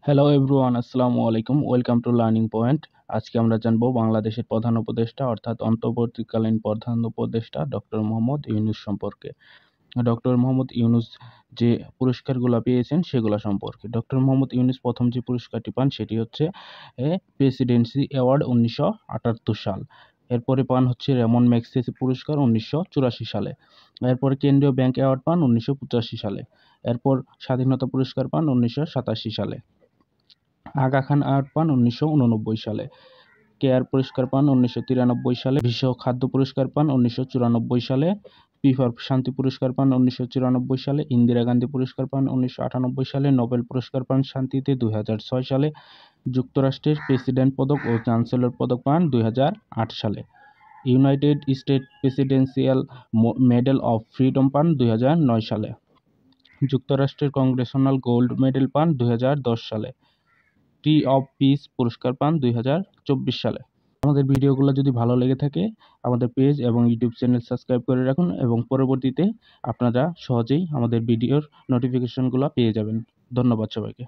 Hello everyone, আসসালামু আলাইকুম। Welcome to learning point. আজকে আমরা জানবো বাংলাদেশের প্রধান উপদেষ্টা অর্থাৎ অন্তর্বর্তীকালীন প্রধান উপদেষ্টা ডক্টর মোহাম্মদ ইউনূস সম্পর্কে। ডক্টর মোহাম্মদ ইউনূস যে পুরস্কারগুলো পেয়েছেন সেগুলো সম্পর্কে। ডক্টর মোহাম্মদ ইউনূস প্রথম যে পুরস্কারটি পান সেটি হচ্ছে প্রেসিডেন্সি অ্যাওয়ার্ড 1978 সাল। এরপরে পান হচ্ছে রেমন ম্যাগসেসে পুরস্কার 1984 সালে। এরপরে কেন্দ্রীয় ব্যাংক অ্যাওয়ার্ড পান 1985 সালে। এরপর স্বাধীনতা পুরস্কার পান 1987 সালে। আগা খান অ্যাওয়ার্ড পান 1989 সালে। কেয়ার পুরস্কার পান 1993 সালে। বিশ্ব খাদ্য পুরস্কার পান 1994 সালে। ফিফার শান্তি পুরস্কার পান 1994 সালে। ইন্দিরা গান্ধী পুরস্কার পান 1998 সালে। নোবেল পুরস্কার পান শান্তিতে 2006 সালে। যুক্তরাষ্ট্রের প্রেসিডেন্ট পদক ও চ্যান্সেলর পদক পান 2008 সালে। United state presidential medal of freedom পান 2009 সালে। যুক্তরাষ্ট্রের কংগ্রেশনাল গোল্ড মেডেল পান 2010 সালে। ট্রি অফ পিস পুরস্কার পান 2024 সালে। আমাদের ভিডিওগুলো যদি ভালো লেগে থাকে আমাদের পেজ এবং ইউটিউব চ্যানেল সাবস্ক্রাইব করে রাখুন এবং পরবর্তীতে আপনারা সহজেই আমাদের ভিডিওর নোটিফিকেশনগুলো পেয়ে যাবেন। ধন্যবাদ সবাইকে।